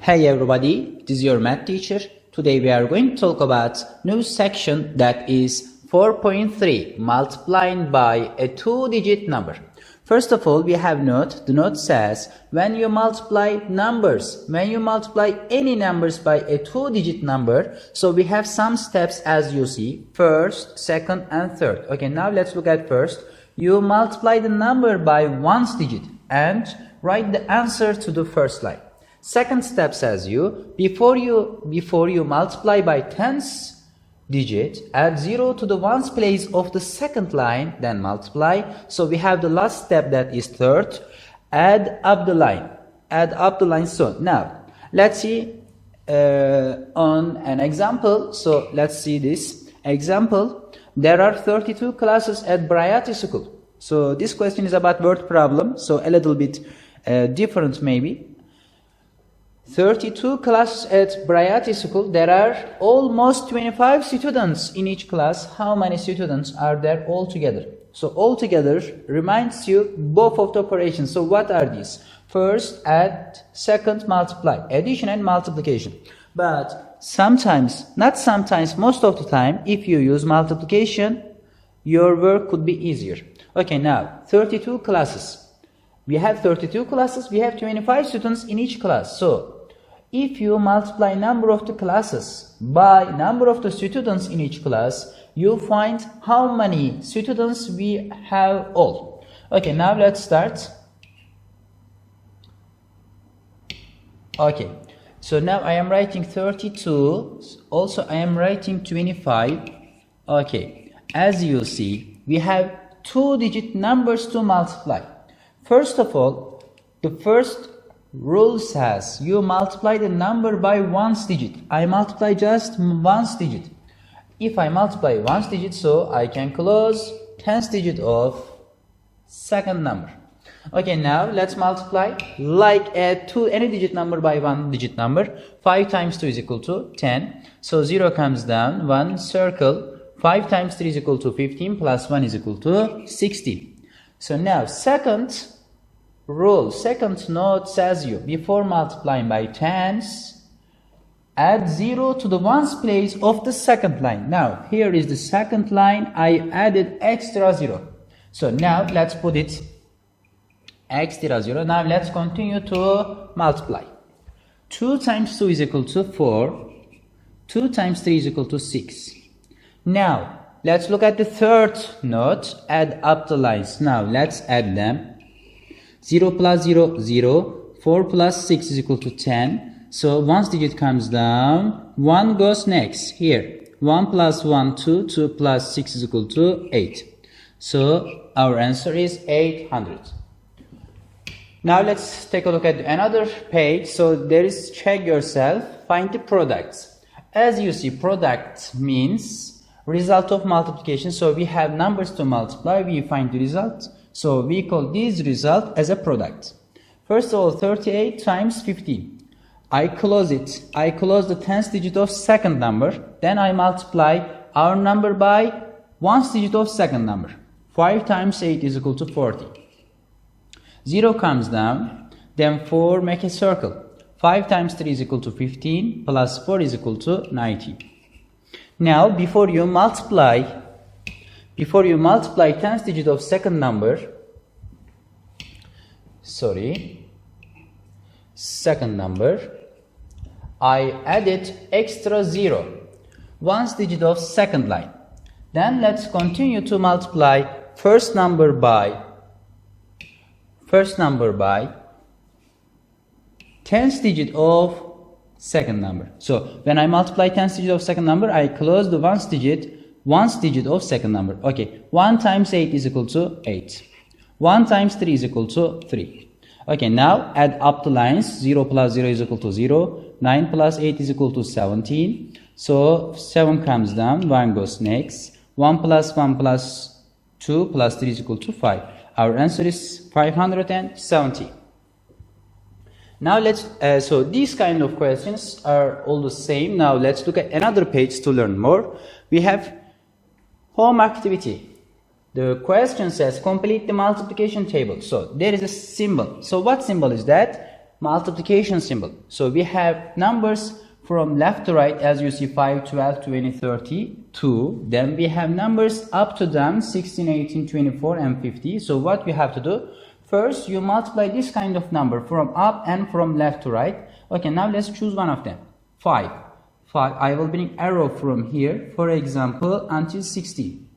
Hey everybody, this is your math teacher. Today we are going to talk about new section that is 4.3 multiplying by a two-digit number. First of all, we have note. The note says when you multiply numbers, when you multiply any numbers by a two-digit number, so we have some steps as you see, first, second and third. Okay, now let's look at first. You multiply the number by ones digit and write the answer to the first line. Second step says before you multiply by tens digit, add 0 to the ones place of the second line, then multiply. So we have the last step, that is third, add up the line. So now let's see on an example. So let's see this example. There are 32 classes at Variety School. So this question is about word problem, so a little bit different maybe. 32 classes at Variety School. There are almost 25 students in each class. How many students are there altogether? So altogether reminds you both of the operations. So what are these? First add, second multiply, addition and multiplication. But sometimes, not sometimes, most of the time, if you use multiplication, your work could be easier. Okay, now 32 classes. We have 32 classes, we have 25 students in each class. So if you multiply number of the classes by number of the students in each class, you find how many students we have all. Okay, now let's start. Okay, so now I am writing 32, also I am writing 25. Okay, as you see, we have two-digit numbers to multiply. First of all, the first rule says you multiply the number by ones digit. I multiply just ones digit. If I multiply ones digit, so I can close tens digit of second number. Okay, now let's multiply like any digit number by one digit number. 5 times 2 is equal to 10. So 0 comes down, 1 circle. 5 times 3 is equal to 15 plus 1 is equal to 16. So now second rule, second note says before multiplying by tens, add 0 to the ones place of the second line. Now here is the second line, I added extra 0. So now let's put it extra 0. Now let's continue to multiply. 2 times 2 is equal to 4. 2 times 3 is equal to 6. Now let's look at the third note, add up the lines. Now let's add them. 0 plus 0, 0. 4 plus 6 is equal to 10. So ones digit comes down. 1 goes next. Here. 1 plus 1, 2. 2 plus 6 is equal to 8. So our answer is 800. Now let's take a look at another page. So there is check yourself. Find the products. As you see, product means result of multiplication. So we have numbers to multiply. We find the result. So we call this result as a product. First of all, 38 times 15. I close it. I close the tens digit of second number. Then I multiply our number by ones digit of second number. 5 times 8 is equal to 40. 0 comes down. Then 4 make a circle. 5 times 3 is equal to 15 plus 4 is equal to 90. Now before you multiply tens digit of second number, I added extra 0, ones digit of second line. Then let's continue to multiply first number by tens digit of second number. So when I multiply tens digit of second number, I close the ones digit of second number. Okay, 1 times 8 is equal to 8. 1 times 3 is equal to 3. Okay, now add up the lines. 0 plus 0 is equal to 0. 9 plus 8 is equal to 17. So 7 comes down, 1 goes next. 1 plus 1 plus 2 plus 3 is equal to 5. Our answer is 570. Now let's, so these kind of questions are all the same. Now let's look at another page to learn more. We have home activity. The question says complete the multiplication table. So there is a symbol. So what symbol is that? multiplication symbol. So we have numbers from left to right, as you see, 5, 12, 20, 30, 2. Then we have numbers up to down, 16, 18, 24, and 50. So what we have to do? First, you multiply this kind of number from up and from left to right. Okay, now let's choose one of them. 5. I will bring arrow from here, for example, until 16.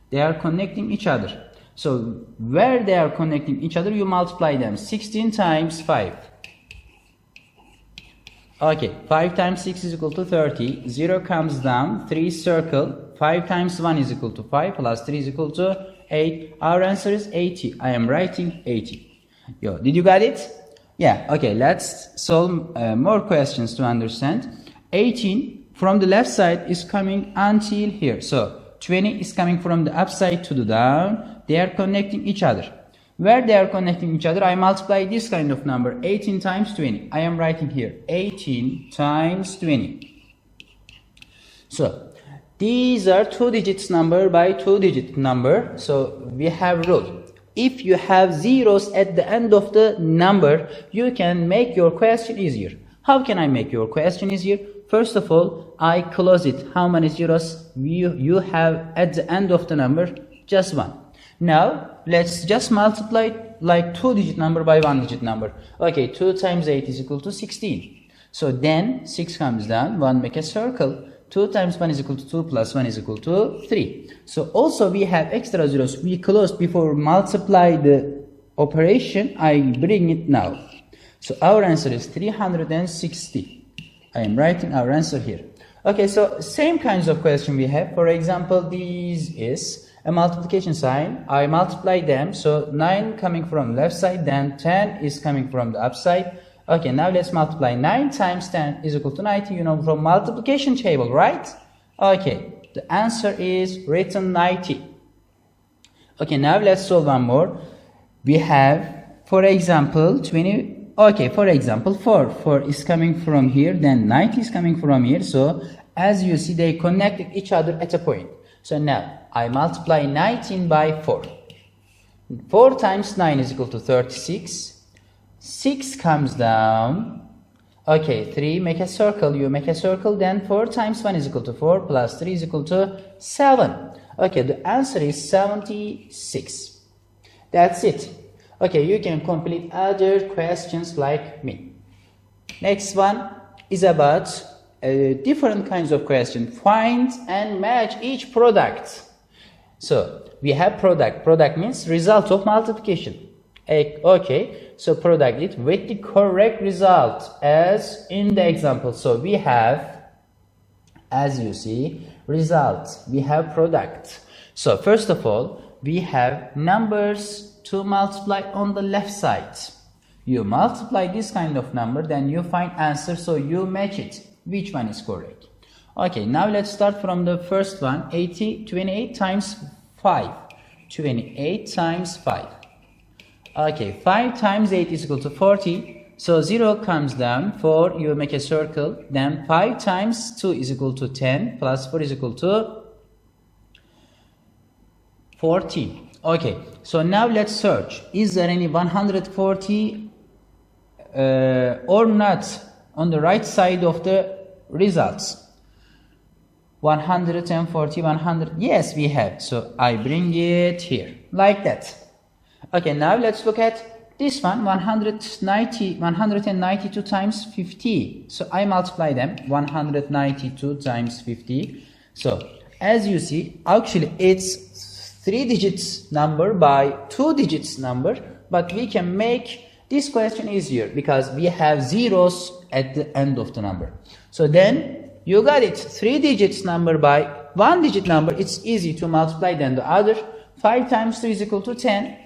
They are connecting each other. So where they are connecting each other, you multiply them. 16 times 5. Okay, 5 times 6 is equal to 30. 0 comes down, 3 circle. 5 times 1 is equal to 5, plus 3 is equal to 8. Our answer is 80. I am writing 80. Yo, did you got it? Yeah, okay, let's solve more questions to understand. 18 from the left side is coming until here. So 20 is coming from the upside to the down. They are connecting each other. Where they are connecting each other, I multiply this kind of number. 18 times 20. I am writing here 18 times 20. So these are 2 digits number by 2 digit number. So we have rule. If you have zeros at the end of the number, you can make your question easier. How can I make your question easier? First of all, I close it. How many zeros you have at the end of the number? Just 1. Now, let's just multiply like 2 digit number by 1 digit number. Okay, 2 times 8 is equal to 16. So then 6 comes down, 1 make a circle. 2 times 1 is equal to 2 plus 1 is equal to 3. So also we have extra zeros. We closed before multiply the operation. I bring it now. So our answer is 360. I am writing our answer here. Okay, so same kinds of question we have. For example, this is a multiplication sign. I multiply them. So 9 coming from left side, then 10 is coming from the upside. Okay, now let's multiply. 9 times 10 is equal to 90, you know, from multiplication table, right? Okay, the answer is written 90. Okay, now let's solve one more. We have, for example, 20. Okay, for example, 4. 4 is coming from here, then 90 is coming from here. So as you see, they connected each other at a point. So now I multiply 19 by 4. 4 times 9 is equal to 36. 6 comes down. Okay, 3, make a circle. You make a circle. Then 4 times 1 is equal to 4, plus 3 is equal to 7. Okay, the answer is 76. That's it. Okay, you can complete other questions like me. Next one is about different kinds of questions. Find and match each product. So we have product. Product means result of multiplication. Okay, so product it with the correct result as in the example. So we have, as you see, result. We have product. So first of all, we have numbers to multiply on the left side. You multiply this kind of number, then you find answer, so you match it. Which one is correct? Okay, now let's start from the first one. 28 times 5. 28 times 5. Okay, 5 times 8 is equal to 40. So 0 comes down, 4, you make a circle. Then 5 times 2 is equal to 10, plus 4 is equal to 14. Okay, so now let's search. Is there any 140 or not on the right side of the results? 140, 100. Yes, we have. So I bring it here like that. Okay, now let's look at this one. 192 times 50. So I multiply them. 192 times 50. So as you see, actually it's 3 digits number by 2 digits number, but we can make this question easier because we have zeros at the end of the number. So then you got it. 3 digits number by 1 digit number, it's easy to multiply than the other. 5 times 2 is equal to 10.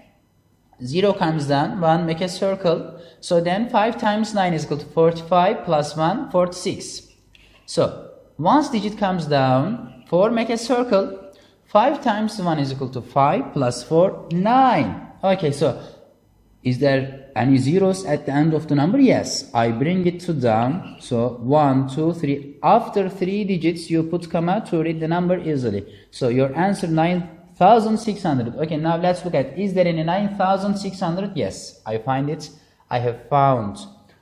0 comes down, 1 make a circle. So then 5 times 9 is equal to 45 plus 1, 46. So once digit comes down, 4 make a circle. 5 times 1 is equal to 5 plus 4, 9. Okay, so is there any zeros at the end of the number? Yes, I bring it to down. So 1, 2, 3. After 3 digits, you put comma to read the number easily. So your answer 9,600. Okay, now let's look at, is there any 9,600? Yes, I find it. I have found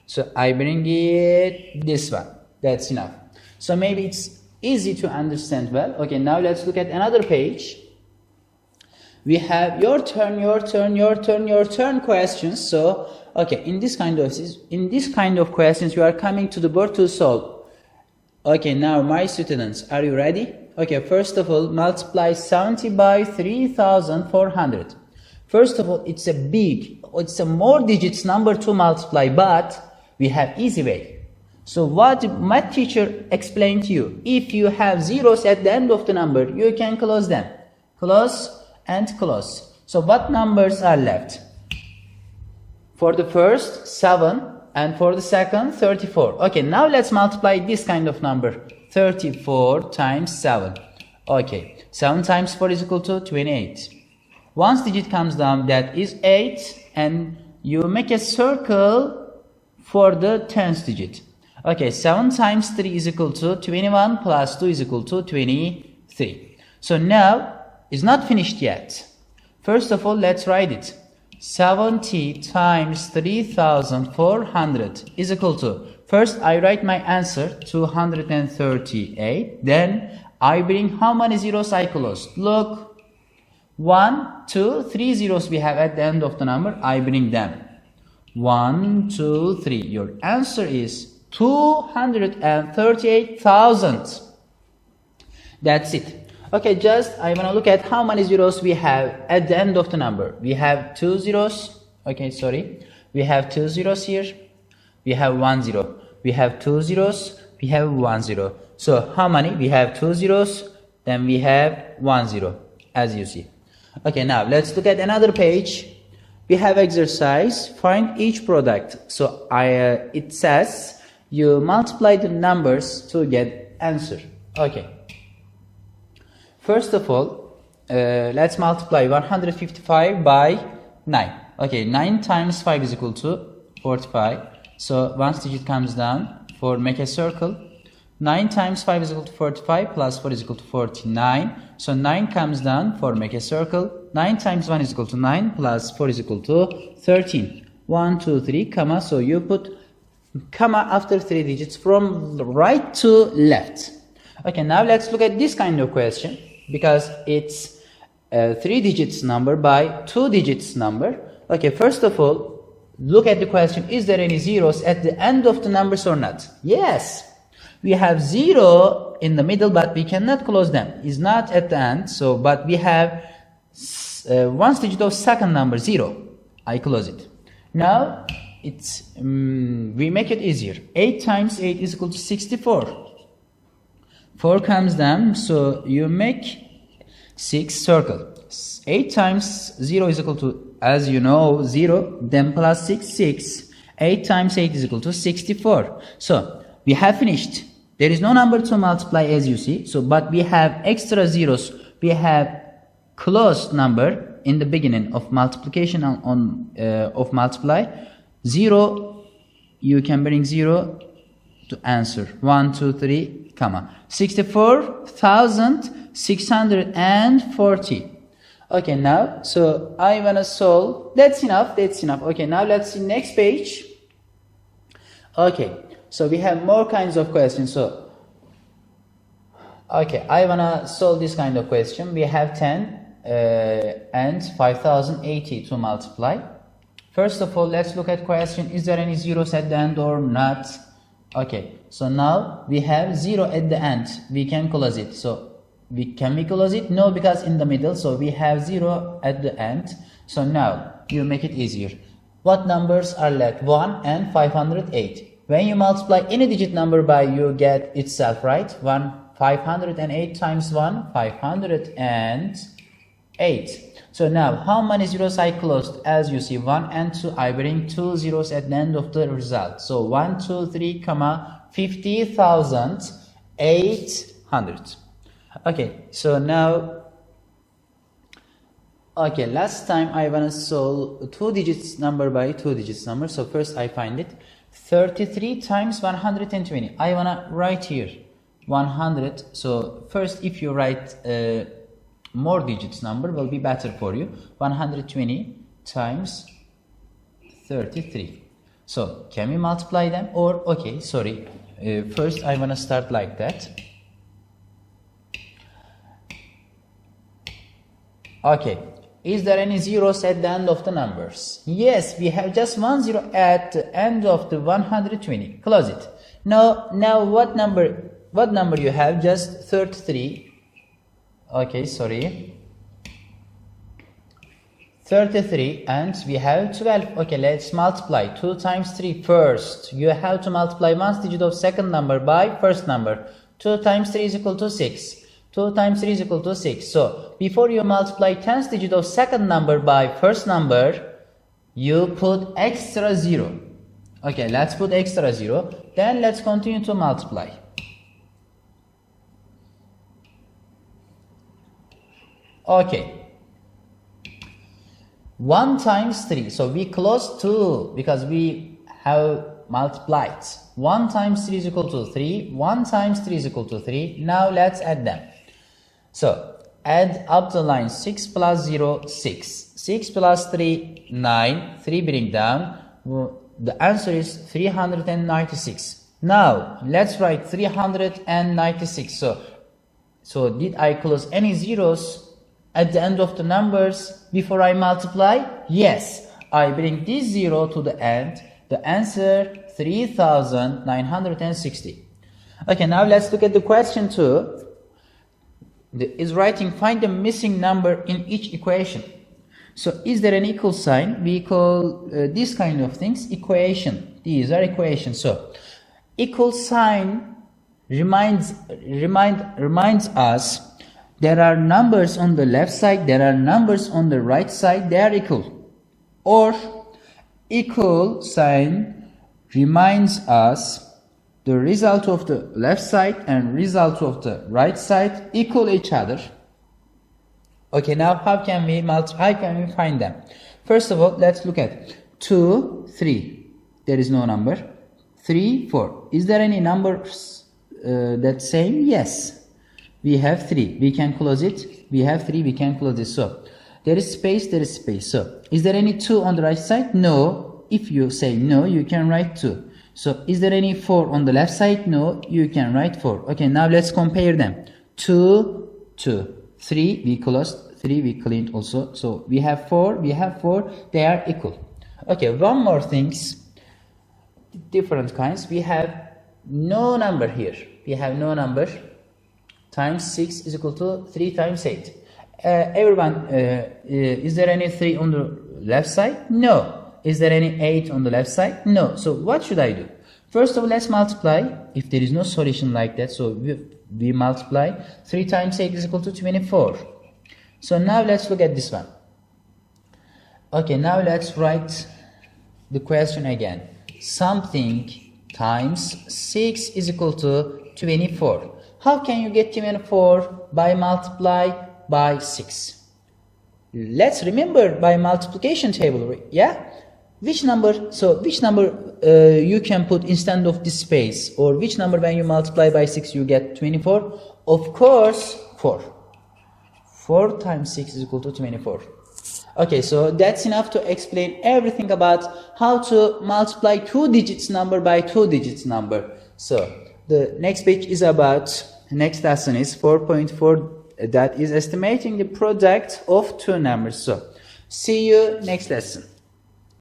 So I bring it this one. That's enough. So maybe it's easy to understand well. Okay, now let's look at another page. We have your turn, your turn, your turn, your turn questions. So okay, in this kind of questions, you are coming to the board to solve. Okay, now my students, are you ready? Okay, first of all, multiply 70 by 3400. First of all, it's a more digits number to multiply, but we have easy way. So what math teacher explained to you, if you have zeros at the end of the number, you can close them. Close and close. So what numbers are left? For the first, 7, and for the second, 34. Okay, now let's multiply this kind of number. 34 times 7. Okay, 7 times 4 is equal to 28. Once digit comes down, that is 8, and you make a circle for the 10th digit. Okay, 7 times 3 is equal to 21 plus 2 is equal to 23. So now, it's not finished yet. First of all, let's write it. 70 times 3400 is equal to, first I write my answer, 238. Then I bring how many zeros I closed? Look, 1, 2, 3 zeros we have at the end of the number. I bring them. 1, 2, 3. Your answer is 238,000. That's it. Okay, just I want to look at how many zeros we have at the end of the number. We have 2 zeros. Okay, sorry. We have 2 zeros here. We have 1 zero. We have 2 zeros. We have 1 zero. So how many? We have 2 zeros. Then we have 1 zero, as you see. Okay, now let's look at another page. We have exercise. Find each product. So it says you multiply the numbers to get answer. Okay. First of all, let's multiply 155 by 9. Okay, 9 times 5 is equal to 45. So once digit comes down, make a circle. 9 times 5 is equal to 45 plus 4 is equal to 49. So 9 comes down, make a circle. 9 times 1 is equal to 9 plus 4 is equal to 13. 1, 2, 3, comma. So you put comma after 3 digits from right to left. Okay, now let's look at this kind of question. Because it's a 3 digits number by 2 digits number. Okay, first of all, look at the question. Is there any zeros at the end of the numbers or not? Yes. We have 0 in the middle, but we cannot close them. It's not at the end. So, but we have one digit of second number, 0. I close it. Now, we make it easier. 8 times 8 is equal to 64. 4 comes down, so you make 6 circle. 8 times 0 is equal to, as you know, 0, then plus 6, 6. 8 times 8 is equal to 64. So, we have finished. There is no number to multiply as you see, so but we have extra zeros. We have closed number in the beginning of multiplication of multiply. 0, you can bring 0 to answer. 1, 2, 3, comma. 64,640. Okay, now, so I want to solve. That's enough. Okay, now let's see next page. Okay, so we have more kinds of questions. So, okay, I want to solve this kind of question. We have 10 and 5080 to multiply. First of all, let's look at question. Is there any zeros at the end or not? Okay, so now we have 0 at the end. We can close it. So can we close it? No, because in the middle. So we have 0 at the end. So now you make it easier. What numbers are left? 1 and 508. When you multiply any digit number by, you get itself, right? 508 times 1, 508. So now, how many zeros I closed? As you see, 1 and 2, I bring 2 zeros at the end of the result. So 1, 2, 3, comma, 50,800. Okay, so now, okay, last time I want to solve 2 digits number by 2 digits number. So first I find it. 33 times 120. I want to write here 100. So first, if you write more digits number will be better for you. 120 times 33. So can we multiply them? Or okay, sorry, first I want to start like that. Okay, is there any zeros at the end of the numbers? Yes, we have just one zero at the end of the 120. Close it. Now what number you have? Just 33. Okay, sorry. 33, and we have 12. Okay, let's multiply 2 times 3 first. You have to multiply one digit of second number by first number. 2 times 3 is equal to 6. 2 times 3 is equal to 6. So before you multiply 10th digit of second number by first number, you put extra 0. Okay, let's put extra 0. Then let's continue to multiply. Okay. 1 times 3. So we close 2 because we have multiplied. 1 times 3 is equal to 3. 1 times 3 is equal to 3. Now let's add them. So add up the line 6 plus 0, 6. 6 plus 3, 9. 3 bring down. The answer is 396. Now let's write 396. So did I close any zeros at the end of the numbers before I multiply? Yes. I bring this 0 to the end. The answer 3960. Okay, now let's look at the question 2. Is writing find the missing number in each equation. So is there an equal sign? We call this kind of things equation. These are equations. So equal sign reminds us there are numbers on the left side, there are numbers on the right side, they are equal. Or equal sign reminds us the result of the left side and result of the right side equal each other. Okay, now how can we find them? First of all, let's look at 2, 3. There is no number. 3, 4. Is there any numbers that same? Yes. We have 3. We can close it. We have 3. We can close it. So there is space. There is space. So is there any 2 on the right side? No. If you say no, you can write 2. So is there any 4 on the left side? No, you can write 4. Okay, now let's compare them. 2, 2. 3, we closed. 3, we cleaned also. So we have 4, they are equal. Okay, one more things. Different kinds. We have no number here. We have no number. Times 6 is equal to 3 times 8. Everyone, is there any 3 on the left side? No. Is there any 8 on the left side? No. So what should I do? First of all, let's multiply. If there is no solution like that, so we multiply. 3 times 8 is equal to 24. So now let's look at this one. Okay, now let's write the question again. Something times 6 is equal to 24. How can you get 24 by multiply by 6? Let's remember by multiplication table, yeah? Which number? So which number you can put instead of this space, or which number when you multiply by 6 you get 24? Of course 4. 4 times 6 is equal to 24. Okay, so that's enough to explain everything about how to multiply 2 digits number by 2 digits number. So the next page is about, next lesson is 4.4, that is estimating the product of two numbers. So see you next lesson.